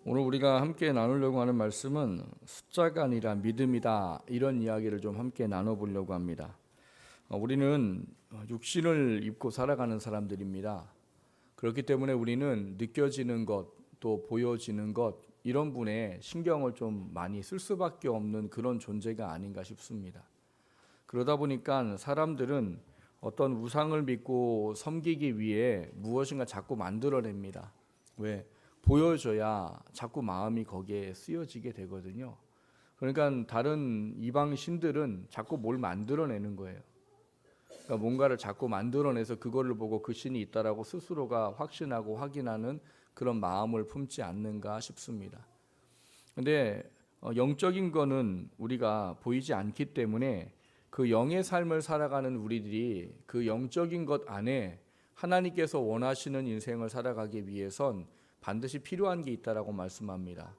오늘 우리가 함께 나누려고 하는 말씀은 숫자가 아니라 믿음이다, 이런 이야기를 좀 함께 나눠보려고 합니다. 우리는 육신을 입고 살아가는 사람들입니다. 그렇기 때문에 우리는 느껴지는 것, 또 보여지는 것, 이런 분에 신경을 좀 많이 쓸 수밖에 없는 그런 존재가 아닌가 싶습니다. 그러다 보니까 사람들은 어떤 우상을 믿고 섬기기 위해 무엇인가 자꾸 만들어냅니다. 왜? 보여줘야 자꾸 마음이 거기에 쓰여지게 되거든요. 그러니까 다른 이방 신들은 자꾸 뭘 만들어내는 거예요. 그러니까 뭔가를 자꾸 만들어내서 그거를 보고 그 신이 있다라고 스스로가 확신하고 확인하는 그런 마음을 품지 않는가 싶습니다. 근데 영적인 거는 우리가 보이지 않기 때문에 그 영의 삶을 살아가는 우리들이 그 영적인 것 안에 하나님께서 원하시는 인생을 살아가기 위해선 반드시 필요한 게 있다라고 말씀합니다.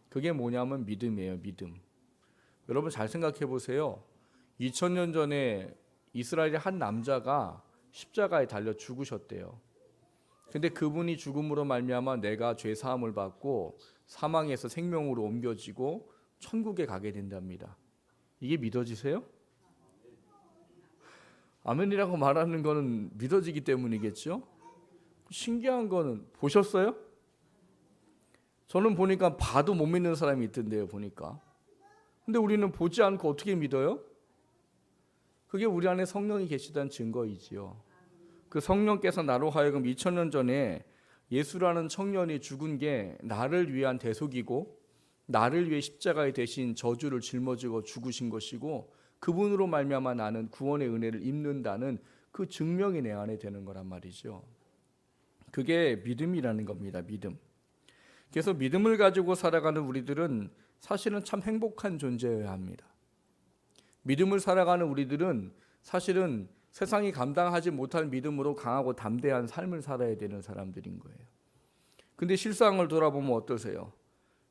그게 뭐냐면 믿음이에요. 믿음. 여러분 잘 생각해 보세요. 2000년 전에 이스라엘의 한 남자가 십자가에 달려 죽으셨대요. 근데 그분이 죽음으로 말미암아 내가 죄 사함을 받고 사망에서 생명으로 옮겨지고 천국에 가게 된답니다. 이게 믿어지세요? 아멘이라고 말하는 거는 믿어지기 때문이겠죠? 신기한 거는 보셨어요? 저는 보니까 봐도 못 믿는 사람이 있던데요, 보니까. 근데 우리는 보지 않고 어떻게 믿어요? 그게 우리 안에 성령이 계시다는 증거이지요. 그 성령께서 나로 하여금 2000년 전에 예수라는 청년이 죽은 게 나를 위한 대속이고 나를 위해 십자가에 대신 저주를 짊어지고 죽으신 것이고 그분으로 말미암아 나는 구원의 은혜를 입는다는 그 증명이 내 안에 되는 거란 말이죠. 그게 믿음이라는 겁니다. 믿음. 그래서 믿음을 가지고 살아가는 우리들은 사실은 참 행복한 존재여야 합니다. 믿음을 살아가는 우리들은 사실은 세상이 감당하지 못할 믿음으로 강하고 담대한 삶을 살아야 되는 사람들인 거예요. 근데 실상을 돌아보면 어떠세요?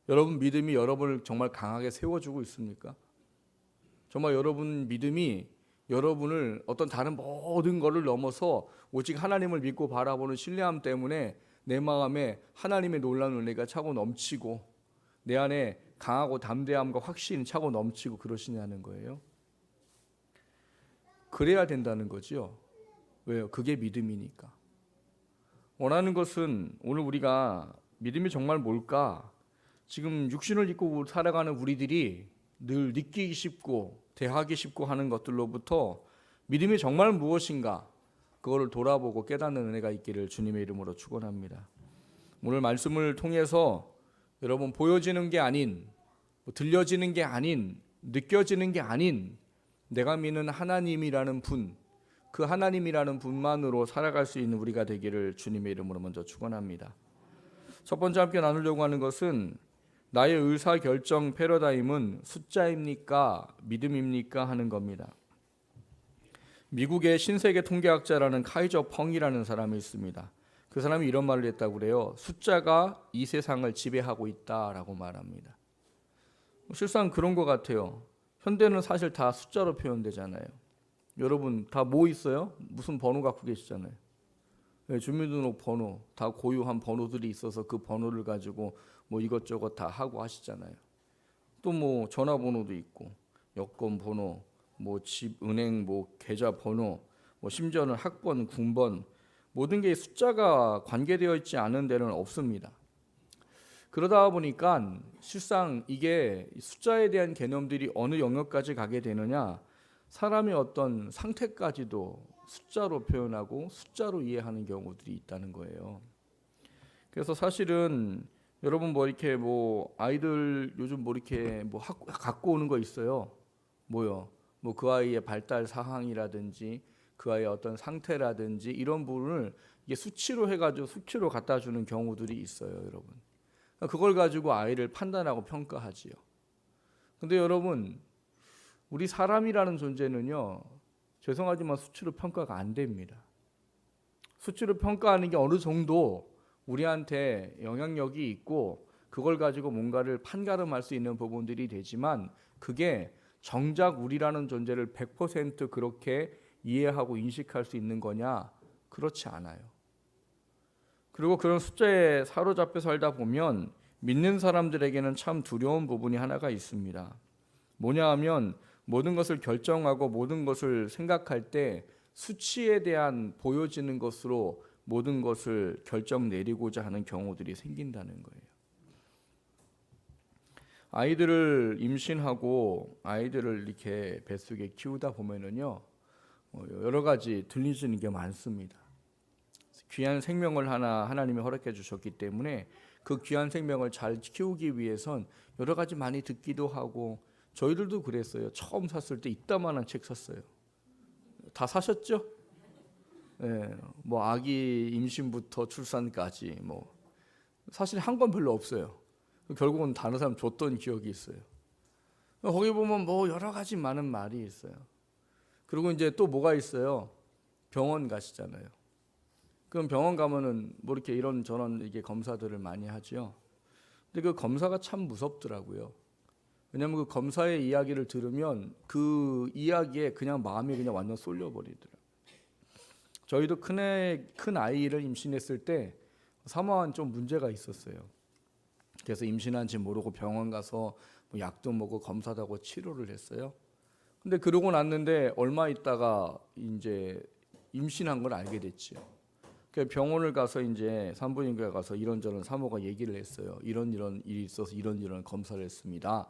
여러분 믿음이 여러분을 정말 강하게 세워주고 있습니까? 정말 여러분 믿음이 여러분을 어떤 다른 모든 것을 넘어서 오직 하나님을 믿고 바라보는 신뢰함 때문에 내 마음에 하나님의 놀라운 은혜가 차고 넘치고 내 안에 강하고 담대함과 확신이 차고 넘치고 그러시냐는 거예요. 그래야 된다는 거죠. 왜요? 그게 믿음이니까. 원하는 것은 오늘 우리가 믿음이 정말 뭘까? 지금 육신을 입고 살아가는 우리들이 늘 느끼기 쉽고 대하기 쉽고 하는 것들로부터 믿음이 정말 무엇인가? 그거를 돌아보고 깨닫는 은혜가 있기를 주님의 이름으로 축원합니다. 오늘 말씀을 통해서 여러분 보여지는 게 아닌, 들려지는 게 아닌, 느껴지는 게 아닌 내가 믿는 하나님이라는 분, 그 하나님이라는 분만으로 살아갈 수 있는 우리가 되기를 주님의 이름으로 먼저 축원합니다. 첫 번째 함께 나누려고 하는 것은 나의 의사결정 패러다임은 숫자입니까? 믿음입니까? 하는 겁니다. 미국의 신세계 통계학자라는 카이저 펑이라는 사람이 있습니다. 그 사람이 이런 말을 했다고 그래요. 숫자가 이 세상을 지배하고 있다라고 말합니다. 실상 그런 것 같아요. 현대는 사실 다 숫자로 표현되잖아요. 여러분 다 뭐 있어요? 무슨 번호 갖고 계시잖아요. 주민등록 번호, 다 고유한 번호들이 있어서 그 번호를 가지고 뭐 이것저것 다 하고 하시잖아요. 또 뭐 전화번호도 있고 여권 번호, 뭐 집, 은행, 뭐 계좌 번호, 뭐 심지어는 학번, 군번, 모든 게 숫자가 관계되어 있지 않은 데는 없습니다. 그러다 보니까 실상 이게 숫자에 대한 개념들이 어느 영역까지 가게 되느냐, 사람의 어떤 상태까지도 숫자로 표현하고 숫자로 이해하는 경우들이 있다는 거예요. 그래서 사실은 여러분 뭐 이렇게 뭐 아이들 요즘 뭐 이렇게 뭐 갖고 오는 거 있어요. 뭐요? 뭐 그 아이의 발달 사항이라든지 그 아이의 어떤 상태라든지 이런 부분을 이게 수치로 해가지고 수치로 갖다 주는 경우들이 있어요, 여러분. 그걸 가지고 아이를 판단하고 평가하지요. 근데 여러분, 우리 사람이라는 존재는요, 죄송하지만 수치로 평가가 안 됩니다. 수치로 평가하는 게 어느 정도 우리한테 영향력이 있고 그걸 가지고 뭔가를 판가름할 수 있는 부분들이 되지만 그게 정작 우리라는 존재를 100% 그렇게 이해하고 인식할 수 있는 거냐? 그렇지 않아요. 그리고 그런 숫자에 사로잡혀 살다 보면 믿는 사람들에게는 참 두려운 부분이 하나가 있습니다. 뭐냐 하면 모든 것을 결정하고 모든 것을 생각할 때 수치에 대한 보여지는 것으로 모든 것을 결정 내리고자 하는 경우들이 생긴다는 거예요. 아이들을 임신하고 아이들을 이렇게 뱃속에 키우다 보면은요, 여러 가지 들리시는 게 많습니다. 귀한 생명을 하나 하나님이 허락해 주셨기 때문에 그 귀한 생명을 잘 키우기 위해선 여러 가지 많이 듣기도 하고, 저희들도 그랬어요. 처음 샀을 때 이따만한 책 샀어요. 다 사셨죠? 네, 뭐 아기 임신부터 출산까지 뭐 사실 한 건 별로 없어요. 결국은 다른 사람 줬던 기억이 있어요. 거기 보면 뭐 여러 가지 많은 말이 있어요. 그리고 이제 또 뭐가 있어요? 병원 가시잖아요. 그럼 병원 가면은 뭐 이렇게 이런저런 이게 검사들을 많이 하죠. 근데 그 검사가 참 무섭더라고요. 왜냐하면 그 검사의 이야기를 들으면 그 이야기에 그냥 마음이 그냥 완전 쏠려버리더라고요. 저희도 큰 아이를 임신했을 때 사모한 좀 문제가 있었어요. 그래서 임신한지 모르고 병원 가서 뭐 약도 먹고 검사도 하고 치료를 했어요. 근데 그러고 났는데 얼마 있다가 이제 임신한 걸 알게 됐죠. 그 병원을 가서 이제 산부인과에 가서 이런저런 사모가 얘기를 했어요. 이런 일이 있어서 이런 검사를 했습니다.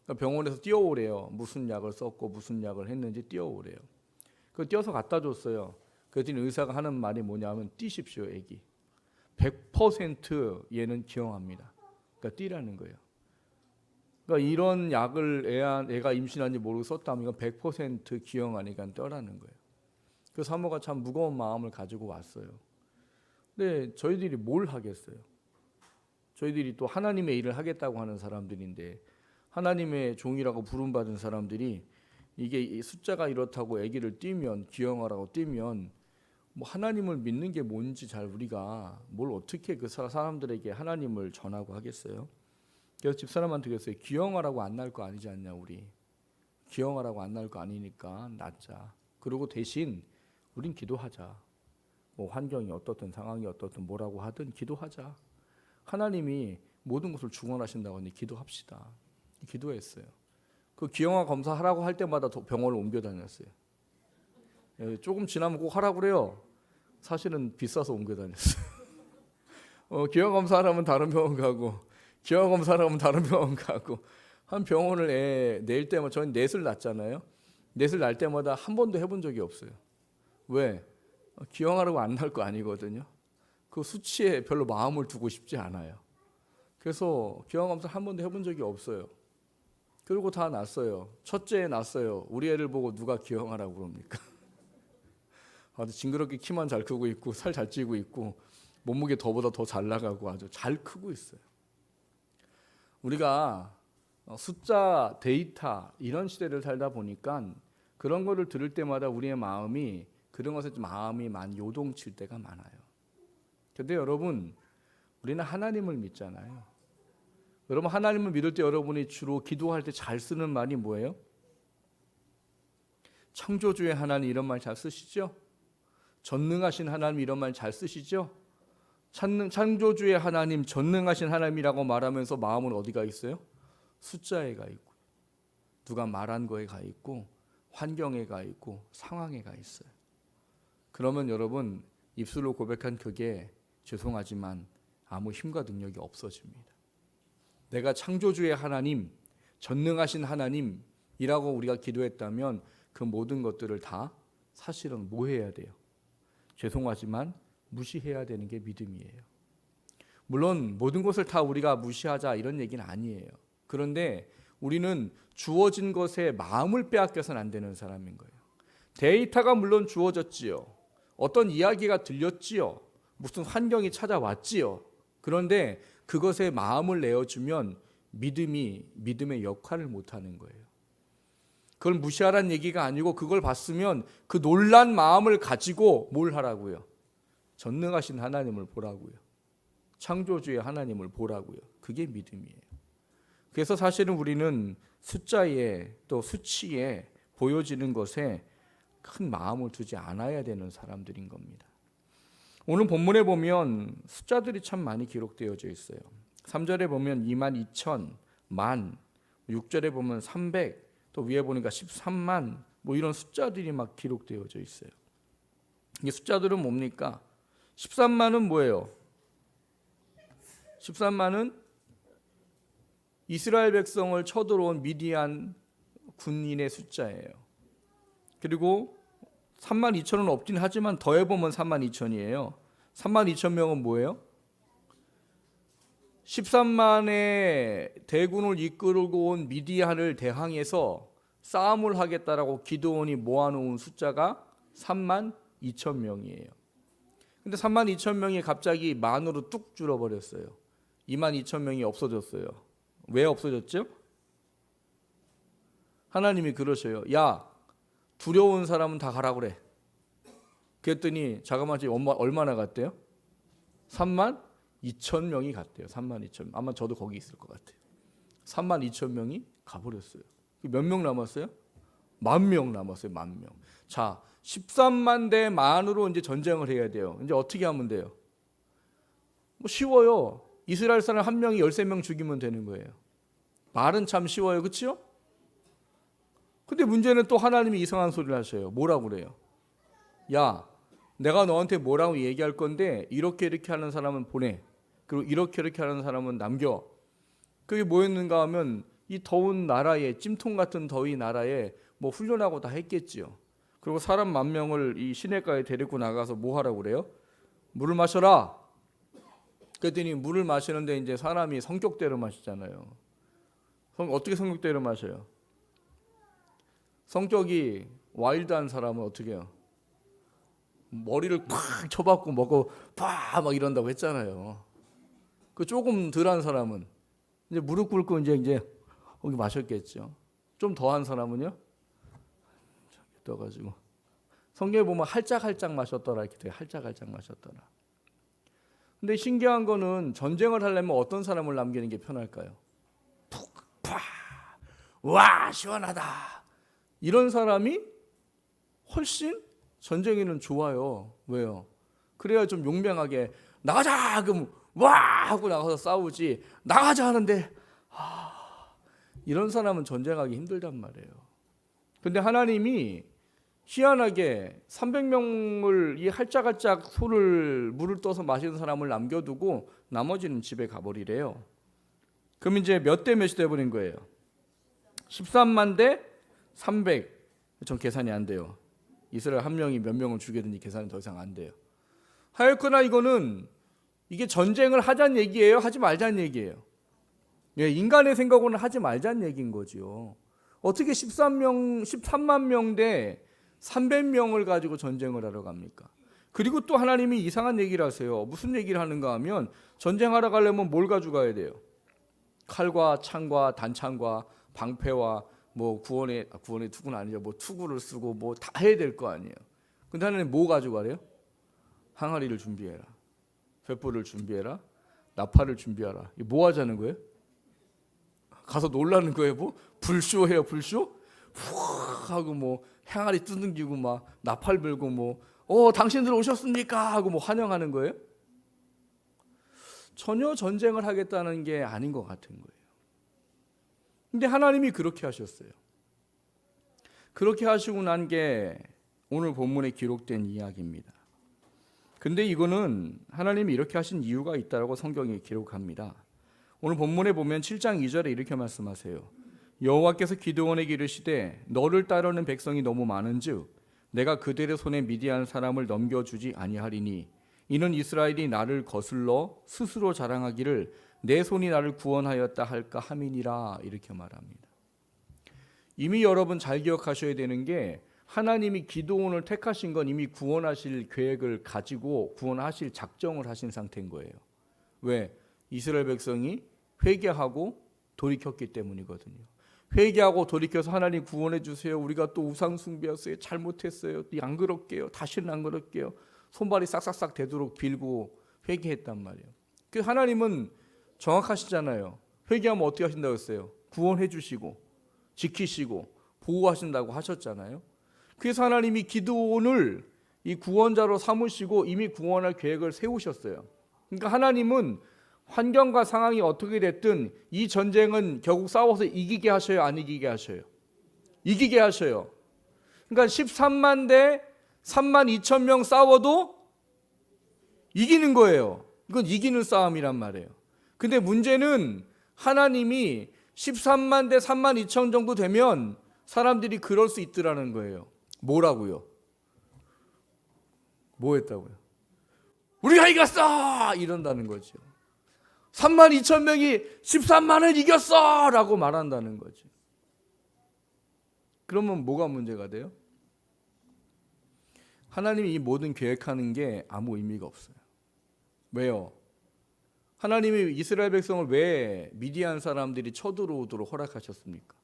그러니까 병원에서 뛰어오래요. 무슨 약을 썼고 무슨 약을 했는지 뛰어오래요. 그 뛰어서 갖다 줬어요. 그랬더니 의사가 하는 말이 뭐냐면 뛰십시오, 애기. 100% 얘는 기억합니다. 그러니까 뛰라는 거예요. 그러니까 이런 약을 애가 임신한지 모르고 썼다면 이건 100% 기억하니까 떠라는 거예요. 그 사모가 참 무거운 마음을 가지고 왔어요. 근데 저희들이 뭘 하겠어요? 저희들이 또 하나님의 일을 하겠다고 하는 사람들인데, 하나님의 종이라고 부름받은 사람들이 이게 숫자가 이렇다고 아기를 띄면, 기형하라고 띄면 뭐 하나님을 믿는 게 뭔지 잘 우리가 뭘 어떻게 그 사람들에게 하나님을 전하고 하겠어요? 그래서 집사람한테 그랬어요. 기형하라고 안 낳을 거 아니지 않냐 우리. 기형하라고 안 낳을 거 아니니까 낳자. 그리고 대신 우린 기도하자. 뭐 환경이 어떻든 상황이 어떻든 뭐라고 하든 기도하자. 하나님이 모든 것을 중원하신다고 하니 기도합시다. 기도했어요. 그 기형아 검사하라고 할 때마다 병원을 옮겨 다녔어요. 조금 지나면 꼭 하라고 그래요. 사실은 비싸서 옮겨 다녔어요. 기형 검사하라면 다른 병원 가고, 기형 검사하라면 다른 병원 가고, 한 병원을 낼 때마다, 저는 넷을 낳잖아요. 넷을 낳을 때마다 한 번도 해본 적이 없어요. 왜? 기형하라고 안 낳을 거 아니거든요. 그 수치에 별로 마음을 두고 싶지 않아요. 그래서 기형 검사 한 번도 해본 적이 없어요. 그리고 다 낳았어요. 첫째에 낳았어요. 우리 애를 보고 누가 기형하라고 그럽니까? 아주 징그럽게 키만 잘 크고 있고 살 잘 찌고 있고 몸무게 더보다 더 잘 나가고 아주 잘 크고 있어요. 우리가 숫자, 데이터 이런 시대를 살다 보니까 그런 거를 들을 때마다 우리의 마음이 그런 것에 마음이 많이 요동칠 때가 많아요. 그런데 여러분, 우리는 하나님을 믿잖아요. 여러분, 하나님을 믿을 때 여러분이 주로 기도할 때 잘 쓰는 말이 뭐예요? 창조주의 하나님 이런 말 잘 쓰시죠? 전능하신 하나님 이런 말 잘 쓰시죠? 창조주의 하나님, 전능하신 하나님이라고 말하면서 마음은 어디가 있어요? 숫자에 가 있고, 누가 말한 거에 가 있고, 환경에 가 있고, 상황에 가 있어요. 그러면 여러분, 입술로 고백한 그게 죄송하지만 아무 힘과 능력이 없어집니다. 내가 창조주의 하나님, 전능하신 하나님이라고 우리가 기도했다면 그 모든 것들을 다 사실은 뭐 해야 돼요? 죄송하지만 무시해야 되는 게 믿음이에요. 물론 모든 것을 다 우리가 무시하자 이런 얘기는 아니에요. 그런데 우리는 주어진 것에 마음을 빼앗겨서는 안 되는 사람인 거예요. 데이터가 물론 주어졌지요. 어떤 이야기가 들렸지요. 무슨 환경이 찾아왔지요. 그런데 그것에 마음을 내어주면 믿음의 역할을 못하는 거예요. 그걸 무시하라는 얘기가 아니고 그걸 봤으면 그 놀란 마음을 가지고 뭘 하라고요? 전능하신 하나님을 보라고요. 창조주의 하나님을 보라고요. 그게 믿음이에요. 그래서 사실은 우리는 숫자에 또 수치에 보여지는 것에 큰 마음을 두지 않아야 되는 사람들인 겁니다. 오늘 본문에 보면 숫자들이 참 많이 기록되어져 있어요. 3절에 보면 22,000, 만, 6절에 보면 300, 또 위에 보니까 13만 뭐 이런 숫자들이 막 기록되어져 있어요. 이 숫자들은 뭡니까? 13만은 뭐예요? 13만은 이스라엘 백성을 쳐들어온 미디안 군인의 숫자예요. 그리고 32,000은 없긴 하지만 더해보면 32,000이에요. 32,000명은 뭐예요? 13만의 대군을 이끌고 온 미디안을 대항해서 싸움을 하겠다라고 기드온이 모아놓은 숫자가 32,000명이에요. 근데 32,000명이 갑자기 만으로 뚝 줄어버렸어요. 22,000명이 없어졌어요. 왜 없어졌죠? 하나님이 그러셔요. 야, 두려운 사람은 다 가라 그래. 그랬더니 자그마치 얼마나 갔대요? 32,000명이 갔대요. 32,000명. 아마 저도 거기 있을 것 같아요. 32,000명이 가버렸어요. 몇 명 남았어요? 10,000명 남았어요. 10,000명. 자, 13만 대 만으로 이제 전쟁을 해야 돼요. 이제 어떻게 하면 돼요? 뭐 쉬워요. 이스라엘 사람 한 명이 13명 죽이면 되는 거예요. 말은 참 쉬워요. 그렇죠? 근데 문제는 또 하나님이 이상한 소리를 하셔요. 뭐라고 그래요? 야, 내가 너한테 뭐라고 얘기할 건데 이렇게 하는 사람은 보내. 그리고 이렇게 하는 사람은 남겨. 그게 뭐였는가 하면 이 더운 나라에, 찜통 같은 더위 나라에 뭐 훈련하고 다 했겠지요. 그리고 사람 10,000명을 이 시내가에 데리고 나가서 뭐 하라고 그래요? 물을 마셔라. 그랬더니 물을 마시는데 이제 사람이 성격대로 마시잖아요. 어떻게 성격대로 마셔요? 성격이 와일드한 사람은 어떻게 해요? 머리를 팍 쳐박고 먹고 막 이런다고 했잖아요. 그 조금 덜한 사람은 이제 무릎 꿇고 이제 거기 마셨겠죠. 좀 더한 사람은요? 떠가지고 성경에 보면 할짝할짝 마셨더라 이렇게 돼요. 할짝할짝 마셨더라. 근데 신기한 거는 전쟁을 하려면 어떤 사람을 남기는 게 편할까요? 푹, 파, 와 시원하다. 이런 사람이 훨씬 전쟁에는 좋아요. 왜요? 그래야 좀 용맹하게 나가자 그럼 와 하고 나가서 싸우지. 나가자 하는데 이런 사람은 전쟁하기 힘들단 말이에요. 근데 하나님이 희한하게 300명을 이 할짝할짝 물을 떠서 마시는 사람을 남겨두고 나머지는 집에 가버리래요. 그럼 이제 몇 대 몇이 돼버린 거예요? 13만 대 300. 전 계산이 안 돼요. 이스라엘 한 명이 몇 명을 죽이든지 계산이 더 이상 안 돼요. 하였거나 이거는 이게 전쟁을 하자는 얘기예요? 하지 말자는 얘기예요? 예, 인간의 생각으로는 하지 말자는 얘기인 거죠. 어떻게 13만 명 대 300명을 가지고 전쟁을 하러 갑니까? 그리고 또 하나님이 이상한 얘기를 하세요. 무슨 얘기를 하는가 하면 전쟁하러 가려면 뭘 가져가야 돼요? 칼과 창과 단창과 방패와 뭐 구원의 투구는 아니죠. 뭐 투구를 쓰고 뭐 다 해야 될 거 아니에요. 근데 하나님 뭐 가져가래요? 항아리를 준비해라. 횃불을 준비해라. 나팔을 준비하라. 이거 뭐 하자는 거예요? 가서 놀라는 거예요. 뭐 불쇼 해요. 불쇼? 후 하고 뭐 항아리 두둥기고 막 나팔 불고 뭐 당신들 오셨습니까? 하고 뭐 환영하는 거예요? 전혀 전쟁을 하겠다는 게 아닌 것 같은 거예요. 근데 하나님이 그렇게 하셨어요. 그렇게 하시고 난 게 오늘 본문에 기록된 이야기입니다. 근데 이거는 하나님이 이렇게 하신 이유가 있다라고 성경이 기록합니다. 오늘 본문에 보면 7장 2절에 이렇게 말씀하세요. 여호와께서 기드온에게 이르시되 너를 따르는 백성이 너무 많은즉 내가 그들의 손에 미디안 사람을 넘겨주지 아니하리니 이는 이스라엘이 나를 거슬러 스스로 자랑하기를 내 손이 나를 구원하였다 할까 함이니라 이렇게 말합니다. 이미 여러분 잘 기억하셔야 되는 게 하나님이 기드온을 택하신 건 이미 구원하실 계획을 가지고 구원하실 작정을 하신 상태인 거예요. 왜? 이스라엘 백성이 회개하고 돌이켰기 때문이거든요. 회개하고 돌이켜서 하나님 구원해 주세요. 우리가 또 우상 숭배했어요. 잘못했어요. 안 그럴게요. 다시는 안 그럴게요. 손발이 싹싹싹 되도록 빌고 회개했단 말이에요. 그 하나님은 정확하시잖아요. 회개하면 어떻게 하신다고 했어요? 구원해 주시고 지키시고 보호하신다고 하셨잖아요. 그래서 하나님이 기드온을 이 구원자로 삼으시고 이미 구원할 계획을 세우셨어요. 그러니까 하나님은 환경과 상황이 어떻게 됐든 이 전쟁은 결국 싸워서 이기게 하셔요, 안 이기게 하셔요? 이기게 하셔요. 그러니까 13만 대 3만 2천 명 싸워도 이기는 거예요. 이건 이기는 싸움이란 말이에요. 근데 문제는 하나님이 13만 대 3만 2천 정도 되면 사람들이 그럴 수 있더라는 거예요. 뭐라고요? 뭐 했다고요? 우리가 이겼어! 이런다는 거죠. 3만 2천 명이 13만을 이겼어! 라고 말한다는 거죠. 그러면 뭐가 문제가 돼요? 하나님이 이 모든 계획하는 게 아무 의미가 없어요. 왜요? 하나님이 이스라엘 백성을 왜 미디안 사람들이 쳐들어오도록 허락하셨습니까?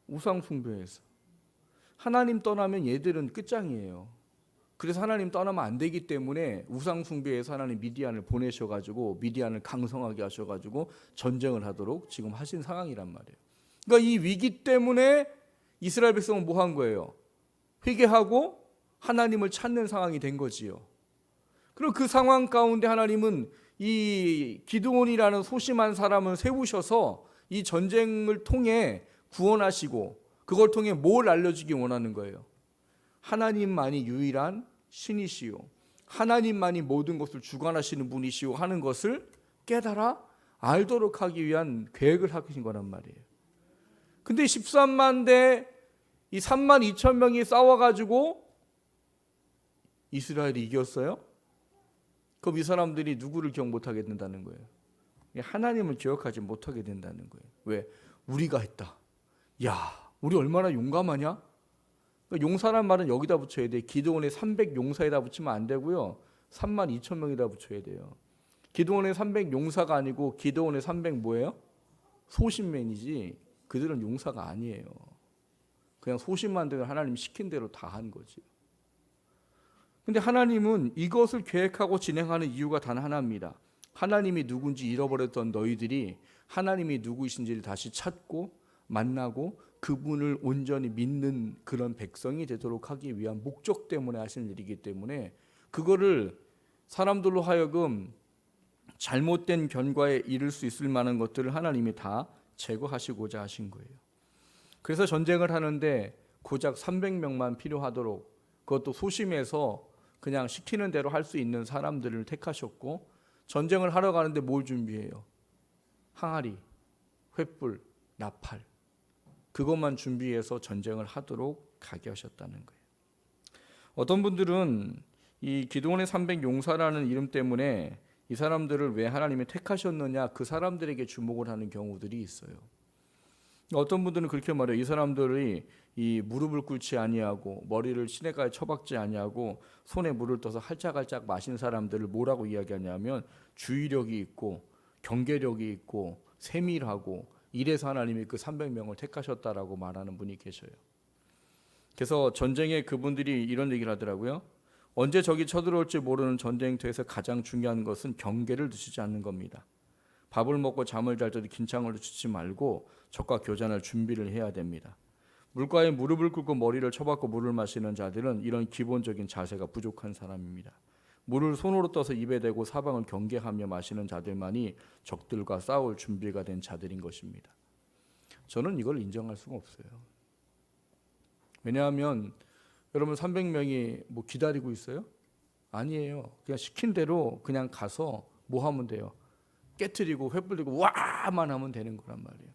우상 숭배해서. 하나님 떠나면 얘들은 끝장이에요. 그래서 하나님 떠나면 안 되기 때문에 우상 숭배해서 하나님 미디안을 보내셔가지고 미디안을 강성하게 하셔가지고 전쟁을 하도록 지금 하신 상황이란 말이에요. 그러니까 이 위기 때문에 이스라엘 백성은 뭐 한 거예요? 회개하고 하나님을 찾는 상황이 된 거지요. 그리고 그 상황 가운데 하나님은 이 기드온이라는 소심한 사람을 세우셔서 이 전쟁을 통해 구원하시고 그걸 통해 뭘 알려주기 원하는 거예요? 하나님만이 유일한 신이시요, 하나님만이 모든 것을 주관하시는 분이시요 하는 것을 깨달아 알도록 하기 위한 계획을 하신 거란 말이에요. 근데 13만 대 이 3만 2천 명이 싸워가지고 이스라엘이 이겼어요? 그럼 이 사람들이 누구를 기억 못하게 된다는 거예요? 하나님을 기억하지 못하게 된다는 거예요. 왜? 우리가 했다. 야, 우리 얼마나 용감하냐? 그러니까 용사란 말은 여기다 붙여야 돼. 기드온의 300 용사에다 붙이면 안 되고요. 3만 2천 명에다 붙여야 돼요. 기드온의 300 용사가 아니고 기드온의 300 뭐예요? 소심맨이지 그들은 용사가 아니에요. 그냥 소심만 되면 하나님 시킨 대로 다 한 거지. 근데 하나님은 이것을 계획하고 진행하는 이유가 단 하나입니다. 하나님이 누군지 잃어버렸던 너희들이 하나님이 누구이신지를 다시 찾고 만나고 그분을 온전히 믿는 그런 백성이 되도록 하기 위한 목적 때문에 하시는 일이기 때문에 그거를 사람들로 하여금 잘못된 결과에 이를 수 있을 만한 것들을 하나님이 다 제거하시고자 하신 거예요. 그래서 전쟁을 하는데 고작 300명만 필요하도록, 그것도 소심해서 그냥 시키는 대로 할 수 있는 사람들을 택하셨고, 전쟁을 하러 가는데 뭘 준비해요? 항아리, 횃불, 나팔, 그것만 준비해서 전쟁을 하도록 가게 하셨다는 거예요. 어떤 분들은 이 기드온의 300 용사라는 이름 때문에 이 사람들을 왜 하나님이 택하셨느냐, 그 사람들에게 주목을 하는 경우들이 있어요. 어떤 분들은 그렇게 말해요. 이 사람들이 이 무릎을 꿇지 아니하고 머리를 시냇가에 처박지 아니하고 손에 물을 떠서 할짝할짝 마신 사람들을 뭐라고 이야기하냐면 주의력이 있고 경계력이 있고 세밀하고, 이래서 하나님이 그 300명을 택하셨다라고 말하는 분이 계셔요. 그래서 전쟁에 그분들이 이런 얘기를 하더라고요. 언제 적이 쳐들어올지 모르는 전쟁터에서 가장 중요한 것은 경계를 두시지 않는 겁니다. 밥을 먹고 잠을 잘 때도 긴장을 늦추지 말고 적과 교전할 준비를 해야 됩니다. 물가에 무릎을 꿇고 머리를 쳐박고 물을 마시는 자들은 이런 기본적인 자세가 부족한 사람입니다. 물을 손으로 떠서 입에 대고 사방을 경계하며 마시는 자들만이 적들과 싸울 준비가 된 자들인 것입니다. 저는 이걸 인정할 수가 없어요. 왜냐하면 여러분 300명이 뭐 기다리고 있어요? 아니에요. 그냥 시킨 대로 그냥 가서 뭐 하면 돼요? 깨트리고 횃불 들고 와만 하면 되는 거란 말이에요.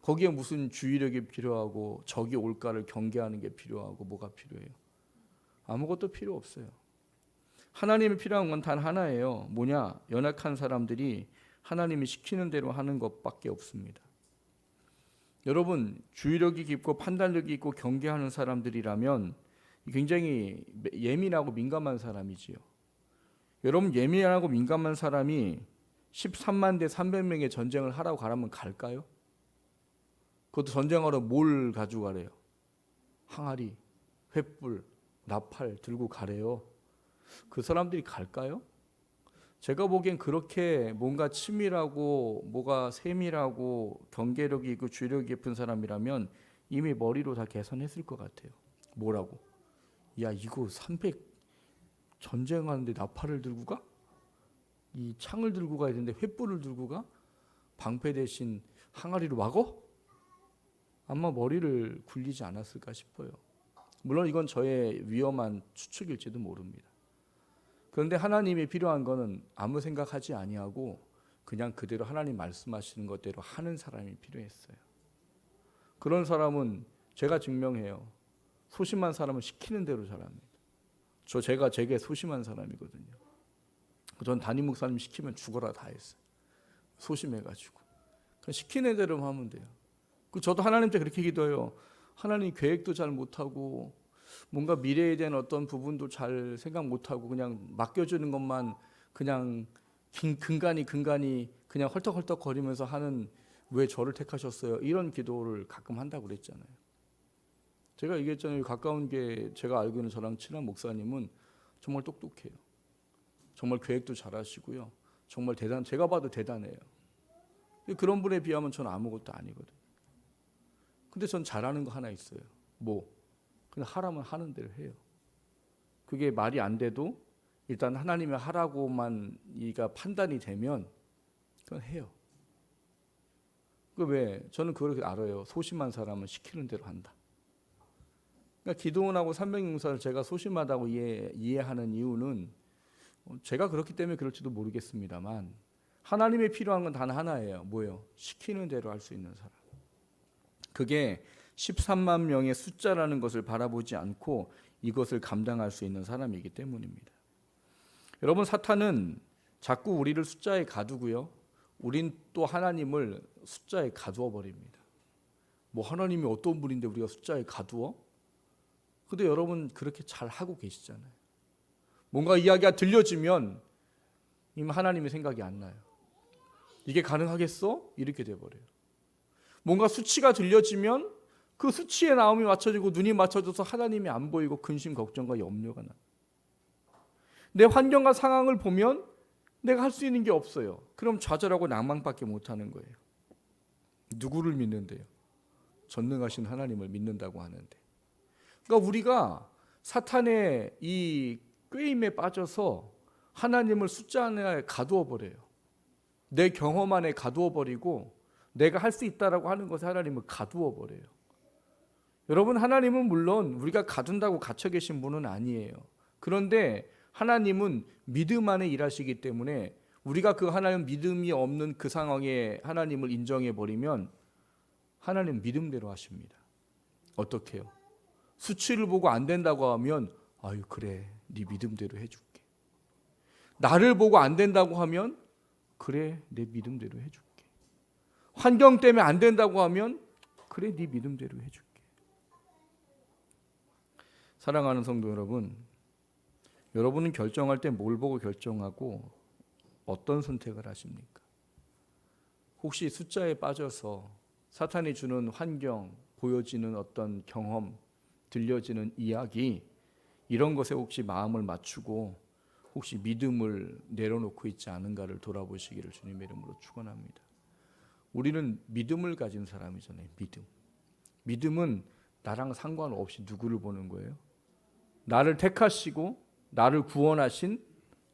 거기에 무슨 주의력이 필요하고 적이 올까를 경계하는 게 필요하고 뭐가 필요해요? 아무것도 필요 없어요. 하나님이 필요한 건 단 하나예요. 뭐냐? 연약한 사람들이 하나님이 시키는 대로 하는 것밖에 없습니다. 여러분, 주의력이 깊고 판단력이 있고 경계하는 사람들이라면 굉장히 예민하고 민감한 사람이지요. 여러분, 예민하고 민감한 사람이 13만 대 300명의 전쟁을 하라고 가라면 갈까요? 그것도 전쟁하러 뭘 가지고 가래요? 항아리, 횃불, 나팔 들고 가래요. 그 사람들이 갈까요? 제가 보기엔 그렇게 뭔가 치밀하고 뭐가 세밀하고 경계력이 있고 주의력이 깊은 사람이라면 이미 머리로 다 계산했을 것 같아요. 뭐라고? 야, 이거 300 전쟁하는데 나팔을 들고 가? 이 창을 들고 가야 되는데 횃불을 들고 가? 방패 대신 항아리로 막어? 아마 머리를 굴리지 않았을까 싶어요. 물론 이건 저의 위험한 추측일지도 모릅니다. 그런데 하나님이 필요한 거는 아무 생각하지 아니하고 그냥 그대로 하나님 말씀하시는 것대로 하는 사람이 필요했어요. 그런 사람은 제가 증명해요. 소심한 사람은 시키는 대로 잘합니다. 제가 제게 소심한 사람이거든요. 전 담임 목사님 시키면 죽어라 다 했어요. 소심해가지고. 시키는 대로 하면 돼요. 저도 하나님께 그렇게 기도해요. 하나님 계획도 잘 못하고 뭔가 미래에 대한 어떤 부분도 잘 생각 못하고 그냥 맡겨주는 것만 그냥 근간이 그냥 헐떡헐떡 거리면서 하는 왜 저를 택하셨어요? 이런 기도를 가끔 한다고 그랬잖아요. 제가 얘기했잖아요. 가까운 게 제가 알고 있는 저랑 친한 목사님은 정말 똑똑해요. 정말 계획도 잘하시고요. 정말 제가 봐도 대단해요. 그런 분에 비하면 저는 아무것도 아니거든요. 근데 전 잘하는 거 하나 있어요. 그냥 하라면 하는 대로 해요. 그게 말이 안 돼도 일단 하나님이 하라고만 이가 판단이 되면 그건 해요. 왜? 저는 그걸 알아요. 소심한 사람은 시키는 대로 한다. 그러니까 기도원하고 삼백용사를 제가 소심하다고 이해하는 이유는 제가 그렇기 때문에 그럴지도 모르겠습니다만 하나님의 필요한 건 단 하나예요. 뭐예요? 시키는 대로 할 수 있는 사람. 그게 13만 명의 숫자라는 것을 바라보지 않고 이것을 감당할 수 있는 사람이기 때문입니다. 여러분, 사탄은 자꾸 우리를 숫자에 가두고요. 우린 또 하나님을 숫자에 가두어 버립니다. 하나님이 어떤 분인데 우리가 숫자에 가두어? 근데 여러분 그렇게 잘 하고 계시잖아요. 뭔가 이야기가 들려지면 이미 하나님의 생각이 안 나요. 이게 가능하겠어? 이렇게 돼버려요. 뭔가 수치가 들려지면 그 수치에 마음이 맞춰지고 눈이 맞춰져서 하나님이 안 보이고 근심, 걱정과 염려가 나요. 내 환경과 상황을 보면 내가 할 수 있는 게 없어요. 그럼 좌절하고 낭망밖에 못하는 거예요. 누구를 믿는데요? 전능하신 하나님을 믿는다고 하는데. 그러니까 우리가 사탄의 이 꾀임에 빠져서 하나님을 숫자 안에 가두어 버려요. 내 경험 안에 가두어 버리고 내가 할 수 있다라고 하는 것에 하나님을 가두어 버려요. 여러분, 하나님은 물론 우리가 가둔다고 갇혀 계신 분은 아니에요. 그런데 하나님은 믿음 안에 일하시기 때문에 우리가 그 하나님 믿음이 없는 그 상황에 하나님을 인정해 버리면 하나님 믿음대로 하십니다. 어떻게 해요? 수치를 보고 안 된다고 하면 아유 그래 네 믿음대로 해줄게. 나를 보고 안 된다고 하면 그래 내 믿음대로 해줄게. 환경 때문에 안 된다고 하면 그래 네 믿음대로 해줄게. 사랑하는 성도 여러분, 여러분은 결정할 때 뭘 보고 결정하고 어떤 선택을 하십니까? 혹시 숫자에 빠져서 사탄이 주는 환경, 보여지는 어떤 경험, 들려지는 이야기 이런 것에 혹시 마음을 맞추고 혹시 믿음을 내려놓고 있지 않은가를 돌아보시기를 주님의 이름으로 축원합니다. 우리는 믿음을 가진 사람이잖아요. 믿음은 나랑 상관없이 누구를 보는 거예요? 나를 택하시고 나를 구원하신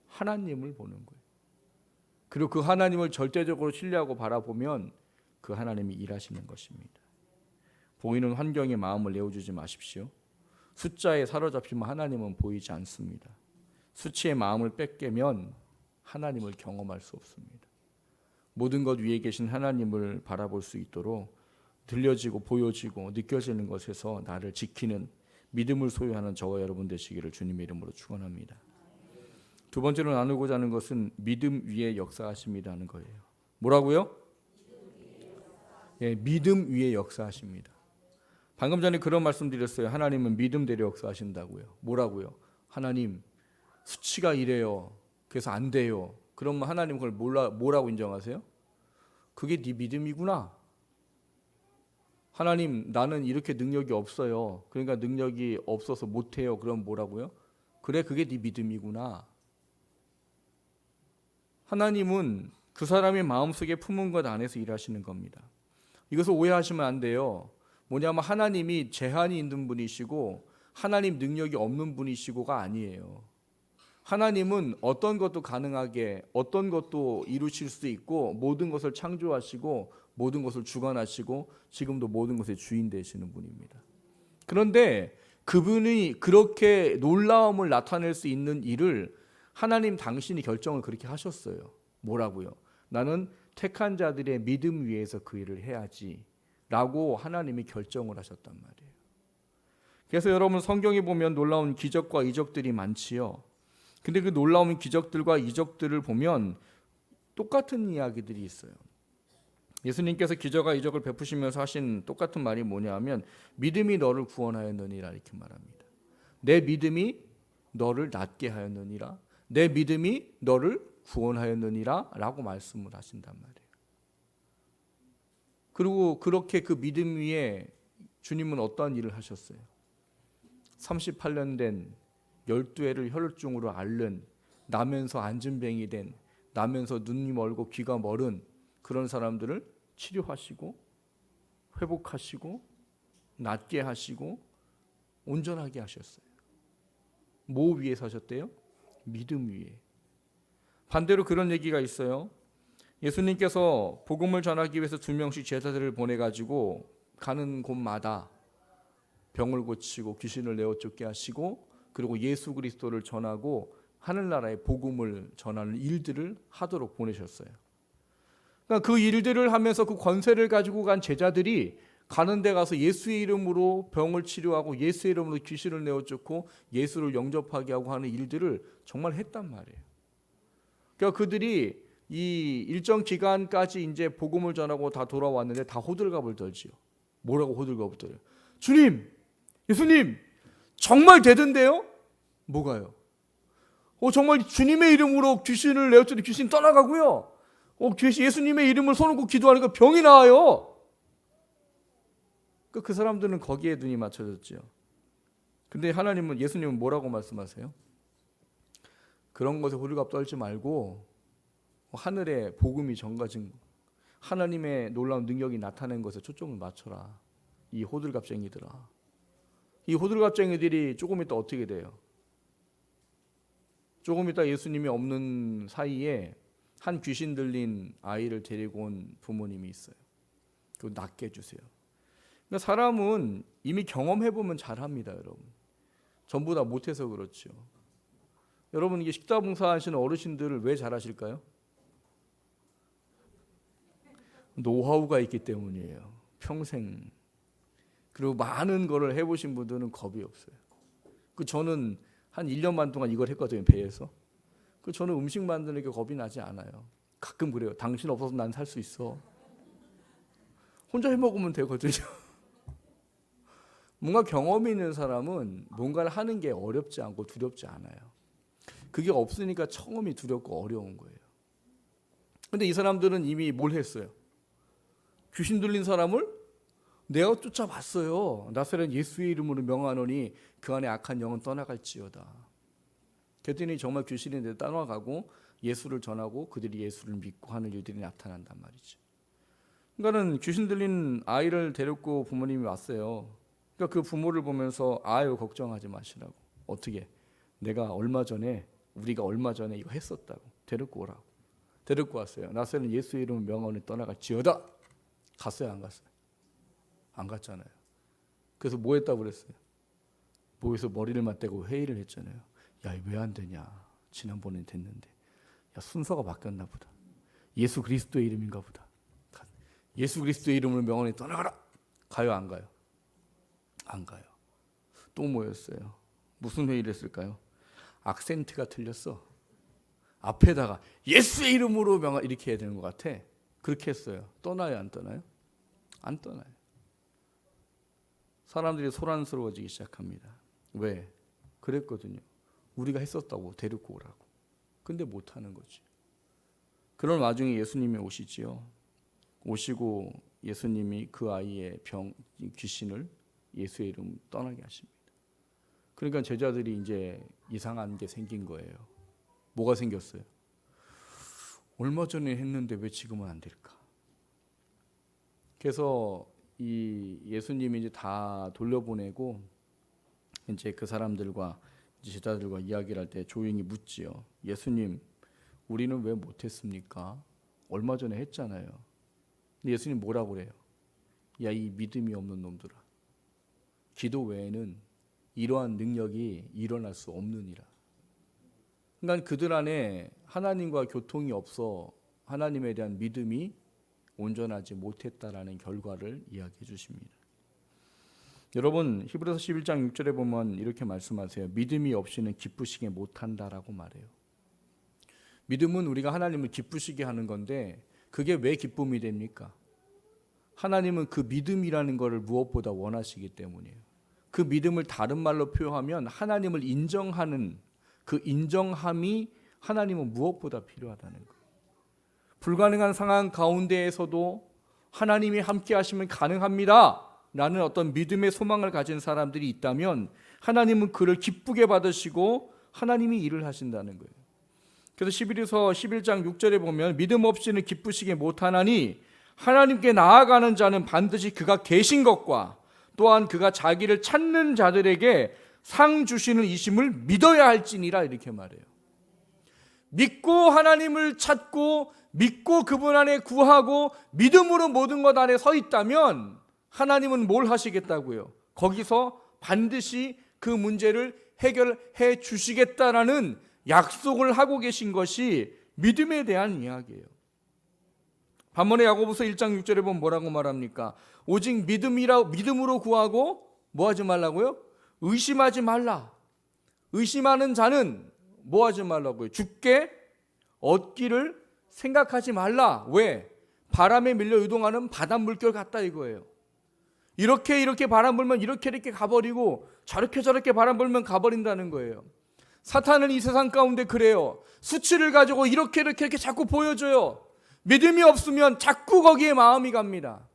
하나님을 보는 거예요. 그리고 그 하나님을 절대적으로 신뢰하고 바라보면 그 하나님이 일하시는 것입니다. 보이는 환경에 마음을 내어주지 마십시오. 숫자에 사로잡히면 하나님은 보이지 않습니다. 수치의 마음을 뺏기면 하나님을 경험할 수 없습니다. 모든 것 위에 계신 하나님을 바라볼 수 있도록 들려지고 보여지고 느껴지는 것에서 나를 지키는 믿음을 소유하는 저와 여러분 되시기를 주님의 이름으로 축원합니다. 두 번째로 나누고자 하는 것은 믿음 위에 역사하십니다는 거예요. 뭐라고요? 믿음 위에 역사하십니다. 방금 전에 그런 말씀 드렸어요. 하나님은 믿음대로 역사하신다고요. 뭐라고요? 하나님 수치가 이래요. 그래서 안 돼요. 그러면 하나님 그걸 뭐라고 인정하세요? 그게 네 믿음이구나. 하나님 나는 이렇게 능력이 없어요. 그러니까 능력이 없어서 못해요. 그럼 뭐라고요? 그래 그게 네 믿음이구나. 하나님은 그 사람의 마음속에 품은 것 안에서 일하시는 겁니다. 이것을 오해하시면 안 돼요. 뭐냐면 하나님이 제한이 있는 분이시고 하나님 능력이 없는 분이시고가 아니에요. 하나님은 어떤 것도 가능하게, 어떤 것도 이루실 수 있고, 모든 것을 창조하시고 모든 것을 주관하시고 지금도 모든 것의 주인 되시는 분입니다. 그런데 그분이 그렇게 놀라움을 나타낼 수 있는 일을 하나님 당신이 결정을 그렇게 하셨어요. 뭐라고요? 나는 택한 자들의 믿음 위에서 그 일을 해야지 라고 하나님이 결정을 하셨단 말이에요. 그래서 여러분, 성경에 보면 놀라운 기적과 이적들이 많지요. 근데 그 놀라운 기적들과 이적들을 보면 똑같은 이야기들이 있어요. 예수님께서 기적과 이적을 베푸시면서 하신 똑같은 말이 뭐냐 하면, 믿음이 너를 구원하였느니라 이렇게 말합니다. 내 믿음이 너를 낫게 하였느니라, 내 믿음이 너를 구원하였느니라 라고 말씀을 하신단 말이에요. 그리고 그렇게 그 믿음 위에 주님은 어떠한 일을 하셨어요? 38년 된 12해를 혈중으로 앓는, 나면서 안진뱅이 된, 나면서 눈이 멀고 귀가 멀은 그런 사람들을 치료하시고 회복하시고 낫게 하시고 온전하게 하셨어요. 뭐 위에 사셨대요? 믿음 위에. 반대로 그런 얘기가 있어요. 예수님께서 복음을 전하기 위해서 2명씩 제자들을 보내가지고 가는 곳마다 병을 고치고 귀신을 내어 쫓게 하시고, 그리고 예수 그리스도를 전하고 하늘나라의 복음을 전하는 일들을 하도록 보내셨어요. 그러니까 그 일들을 하면서 그 권세를 가지고 간 제자들이 가는 데 가서 예수의 이름으로 병을 치료하고 예수의 이름으로 귀신을 내어 쫓고 예수를 영접하게 하고 하는 일들을 정말 했단 말이에요. 그러니까 그들이 이 일정 기간까지 이제 복음을 전하고 다 돌아왔는데 다 호들갑을 떨지요. 뭐라고 호들갑을 떨어요? 주님, 예수님, 정말 되던데요? 뭐가요? 정말 주님의 이름으로 귀신을 내어쫓는 귀신 떠나가고요. 귀신 예수님의 이름을 손을 기도하니까 병이 나아요. 그 사람들은 거기에 눈이 맞춰졌죠. 근데 하나님은, 예수님은 뭐라고 말씀하세요? 그런 것에 호들갑 떨지 말고 하늘에 복음이 전가진, 하나님의 놀라운 능력이 나타낸 것에 초점을 맞춰라. 이 호들갑쟁이들아. 이 호들갑쟁이들이 조금 있다 어떻게 돼요? 조금 있다 예수님이 없는 사이에 한 귀신 들린 아이를 데리고 온 부모님이 있어요. 그거 낫게 해주세요. 그러니까 사람은 이미 경험해보면 잘합니다, 여러분. 전부 다 못해서 그렇죠. 여러분, 이게 식사봉사 하시는 어르신들을 왜 잘하실까요? 노하우가 있기 때문이에요. 평생. 그리고 많은 거를 해보신 분들은 겁이 없어요. 저는 한 1년 반 동안 이걸 했거든요, 배에서. 저는 음식 만드는 게 겁이 나지 않아요. 가끔 그래요. 당신 없어서 난 살 수 있어. 혼자 해먹으면 되거든요. 뭔가 경험이 있는 사람은 뭔가를 하는 게 어렵지 않고 두렵지 않아요. 그게 없으니까 처음이 두렵고 어려운 거예요. 근데 이 사람들은 이미 뭘 했어요? 귀신 들린 사람을 내어 쫓아봤어요. 나사렛 예수의 이름으로 명하노니 그 안에 악한 영은 떠나갈지어다. 그랬더니 정말 귀신이 떠나가고 예수를 전하고 그들이 예수를 믿고 하는 일들이 나타난단 말이죠. 그러니까는 귀신 들린 아이를 데리고 부모님이 왔어요. 그러니까 그 부모를 보면서 아유 걱정하지 마시라고. 어떻게? 우리가 얼마 전에 이거 했었다고. 데리고 오라고. 데리고 왔어요. 나사렛 예수의 이름으로 명하노니 떠나갈지어다. 갔어요, 안 갔어요? 안 갔잖아요. 그래서 뭐 했다고 그랬어요? 모여서 머리를 맞대고 회의를 했잖아요. 야, 왜 안 되냐? 지난번에 됐는데. 야, 순서가 바뀌었나 보다. 예수 그리스도의 이름인가 보다. 예수 그리스도의 이름으로 명하노니 떠나가라. 가요, 안 가요? 안 가요. 또 모였어요. 무슨 회의를 했을까요? 악센트가 틀렸어. 앞에다가 예수의 이름으로 명하 이렇게 해야 되는 것 같아. 그렇게 했어요. 떠나요, 안 떠나요? 안 떠나요. 사람들이 소란스러워지기 시작합니다. 왜? 그랬거든요. 우리가 했었다고 데리고 오라고. 근데 못하는 거지. 그런 와중에 예수님이 오시지요. 오시고 예수님이 그 아이의 귀신을 예수의 이름 떠나게 하십니다. 그러니까 제자들이 이제 이상한 게 생긴 거예요. 뭐가 생겼어요? 얼마 전에 했는데 왜 지금은 안 될까? 그래서 이 예수님이 이제 다 돌려보내고 이제 그 사람들과 제자들과 이야기를 할 때 조용히 묻지요. 예수님, 우리는 왜 못했습니까? 얼마 전에 했잖아요. 근데 예수님 뭐라고 그래요? 야, 이 믿음이 없는 놈들아, 기도 외에는 이러한 능력이 일어날 수 없느니라. 그러니까 그들 안에 하나님과 교통이 없어 하나님에 대한 믿음이 온전하지 못했다라는 결과를 이야기해 주십니다. 여러분, 히브리서 11장 6절에 보면 이렇게 말씀하세요. 믿음이 없이는 기쁘시게 못한다라고 말해요. 믿음은 우리가 하나님을 기쁘시게 하는 건데 그게 왜 기쁨이 됩니까? 하나님은 그 믿음이라는 것을 무엇보다 원하시기 때문이에요. 그 믿음을 다른 말로 표현하면 하나님을 인정하는 그 인정함이 하나님은 무엇보다 필요하다는 거예요. 불가능한 상황 가운데에서도 하나님이 함께 하시면 가능합니다 라는 어떤 믿음의 소망을 가진 사람들이 있다면 하나님은 그를 기쁘게 받으시고 하나님이 일을 하신다는 거예요. 그래서 11장 6절에 보면 믿음 없이는 기쁘시게 못하나니 하나님께 나아가는 자는 반드시 그가 계신 것과 또한 그가 자기를 찾는 자들에게 상 주시는 이심을 믿어야 할지니라 이렇게 말해요. 믿고 하나님을 찾고 믿고 그분 안에 구하고 믿음으로 모든 것 안에 서 있다면 하나님은 뭘 하시겠다고요? 거기서 반드시 그 문제를 해결해 주시겠다라는 약속을 하고 계신 것이 믿음에 대한 이야기예요. 반면에 야고보서 1장 6절에 보면 뭐라고 말합니까? 오직 믿음으로 구하고 뭐 하지 말라고요? 의심하지 말라. 의심하는 자는 뭐 하지 말라고요? 주께 얻기를 생각하지 말라. 왜? 바람에 밀려 유동하는 바닷물결 같다 이거예요. 이렇게 바람 불면 이렇게 가버리고 저렇게 바람 불면 가버린다는 거예요. 사탄은 이 세상 가운데 그래요. 수치를 가지고 이렇게 자꾸 보여줘요. 믿음이 없으면 자꾸 거기에 마음이 갑니다.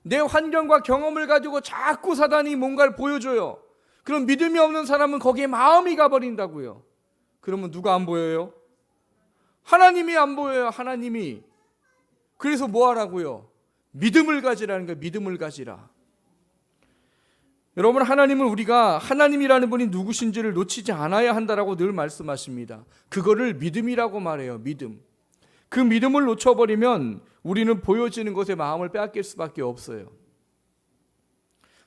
내 환경과 경험을 가지고 자꾸 사단이 뭔가를 보여줘요. 그럼 믿음이 없는 사람은 거기에 마음이 가버린다고요. 그러면 누가 안 보여요? 하나님이 안 보여요. 하나님이. 그래서 뭐 하라고요? 믿음을 가지라는 거예요. 믿음을 가지라. 여러분, 하나님은 우리가 하나님이라는 분이 누구신지를 놓치지 않아야 한다라고 늘 말씀하십니다. 그거를 믿음이라고 말해요. 믿음. 그 믿음을 놓쳐버리면 우리는 보여지는 것에 마음을 빼앗길 수밖에 없어요.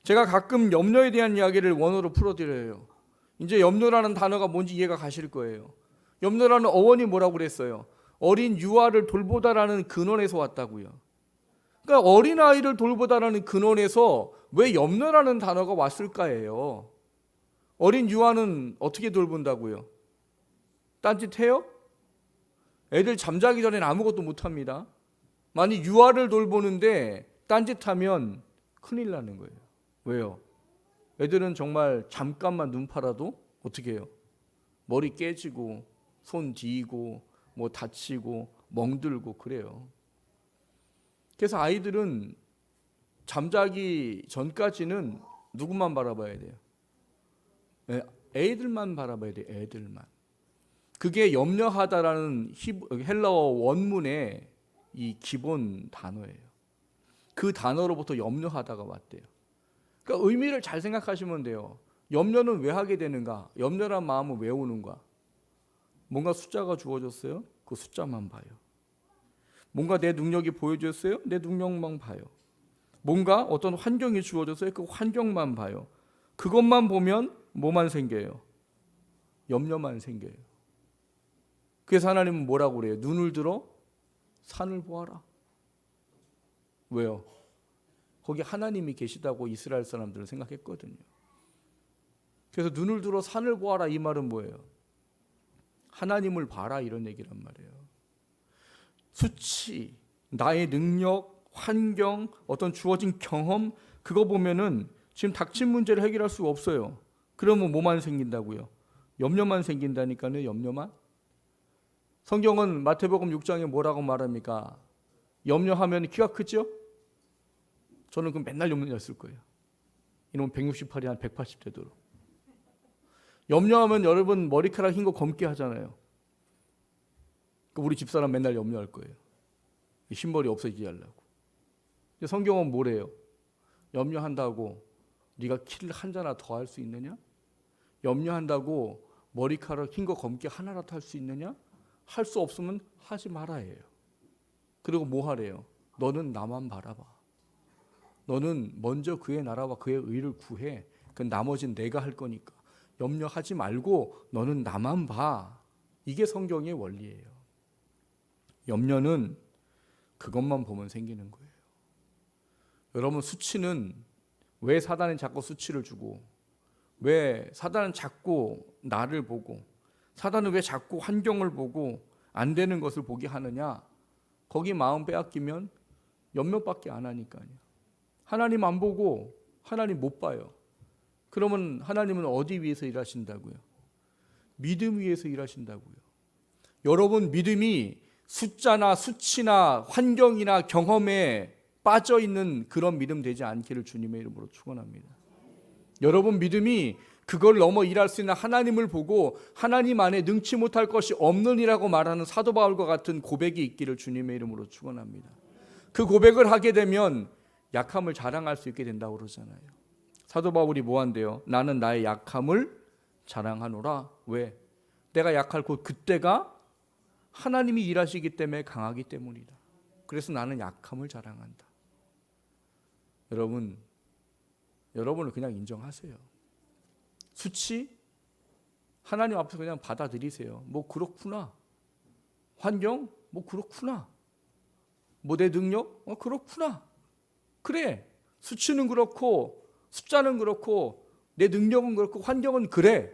제가 가끔 염려에 대한 이야기를 원어로 풀어드려요. 이제 염려라는 단어가 뭔지 이해가 가실 거예요. 염려라는 어원이 뭐라고 그랬어요? 어린 유아를 돌보다라는 근원에서 왔다고요. 그러니까 어린아이를 돌보다라는 근원에서 왜 염려라는 단어가 왔을까예요. 어린 유아는 어떻게 돌본다고요? 딴짓해요? 애들 잠자기 전에는 아무것도 못합니다. 만약 유아를 돌보는데 딴짓하면 큰일 나는 거예요. 왜요? 애들은 정말 잠깐만 눈 팔아도 어떻게 해요? 머리 깨지고 손 뒤고 뭐 다치고 멍들고 그래요. 그래서 아이들은 잠자기 전까지는 누구만 바라봐야 돼요? 애들만 바라봐야 돼요. 애들만. 그게 염려하다라는 헬라어 원문의 이 기본 단어예요. 그 단어로부터 염려하다가 왔대요. 그러니까 의미를 잘 생각하시면 돼요. 염려는 왜 하게 되는가? 염려란 마음은 왜 오는가? 뭔가 숫자가 주어졌어요? 그 숫자만 봐요. 뭔가 내 능력이 보여졌어요? 내 능력만 봐요. 뭔가 어떤 환경이 주어졌어요? 그 환경만 봐요. 그것만 보면 뭐만 생겨요? 염려만 생겨요. 그래서 하나님은 뭐라고 그래요? 눈을 들어 산을 보아라. 왜요? 거기 하나님이 계시다고 이스라엘 사람들은 생각했거든요. 그래서 눈을 들어 산을 보아라 이 말은 뭐예요? 하나님을 봐라 이런 얘기란 말이에요. 수치, 나의 능력, 환경, 어떤 주어진 경험 그거 보면은 지금 닥친 문제를 해결할 수가 없어요. 그러면 뭐만 생긴다고요? 염려만 생긴다니까요. 염려만. 성경은 마태복음 6장에 뭐라고 말합니까? 염려하면 키가 크죠? 저는 그럼 맨날 염려였을 거예요. 이놈 168이 한 180 되도록. 염려하면 여러분 머리카락 흰 거 검게 하잖아요. 우리 집사람 맨날 염려할 거예요. 흰머리 없어지게 하려고. 성경은 뭐래요? 염려한다고 네가 키를 한 자나 더 할 수 있느냐? 염려한다고 머리카락 흰 거 검게 하나라도 할 수 있느냐? 할 수 없으면 하지 말아 해요. 그리고 뭐 하래요? 너는 나만 바라봐. 너는 먼저 그의 나라와 그의 의를 구해. 그 나머지는 내가 할 거니까. 염려하지 말고 너는 나만 봐. 이게 성경의 원리예요. 염려는 그것만 보면 생기는 거예요. 여러분, 수치는 왜 사단이 자꾸 수치를 주고, 왜 사단은 자꾸 나를 보고, 사단은 왜 자꾸 환경을 보고 안 되는 것을 보게 하느냐? 거기 마음 빼앗기면 염려밖에 안 하니까요. 하나님 안 보고 하나님 못 봐요. 그러면 하나님은 어디 위해서 일하신다고요? 믿음 위해서 일하신다고요. 여러분, 믿음이 숫자나 수치나 환경이나 경험에 빠져 있는 그런 믿음 되지 않기를 주님의 이름으로 축원합니다. 여러분 믿음이 그걸 넘어 일할 수 있는 하나님을 보고 하나님 안에 능치 못할 것이 없느니라고 말하는 사도 바울과 같은 고백이 있기를 주님의 이름으로 축원합니다. 그 고백을 하게 되면 약함을 자랑할 수 있게 된다고 그러잖아요. 사도 바울이 뭐 한대요? 나는 나의 약함을 자랑하노라. 왜? 내가 약할 그때가 하나님이 일하시기 때문에 강하기 때문이다. 그래서 나는 약함을 자랑한다. 여러분을 그냥 인정하세요. 수치 하나님 앞에서 그냥 받아들이세요. 뭐 그렇구나. 환경 뭐 그렇구나. 뭐 내 능력 그렇구나. 그래. 수치는 그렇고 숫자는 그렇고 내 능력은 그렇고 환경은 그래.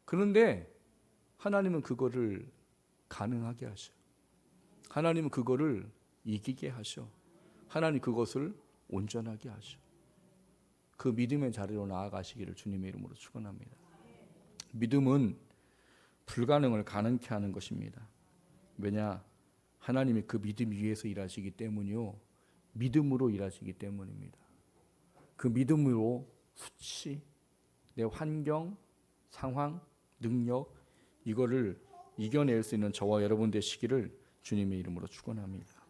그런데 하나님은 그거를 가능하게 하셔. 하나님은 그거를 이기게 하셔. 하나님 그것을 온전하게 하셔. 그 믿음의 자리로 나아가시기를 주님의 이름으로 축원합니다. 믿음은 불가능을 가능케 하는 것입니다. 왜냐? 하나님이 그 믿음 위에서 일하시기 때문이요. 믿음으로 일하시기 때문입니다. 그 믿음으로 수치, 내 환경, 상황, 능력 이거를 이겨낼 수 있는 저와 여러분 되시기를 주님의 이름으로 축원합니다.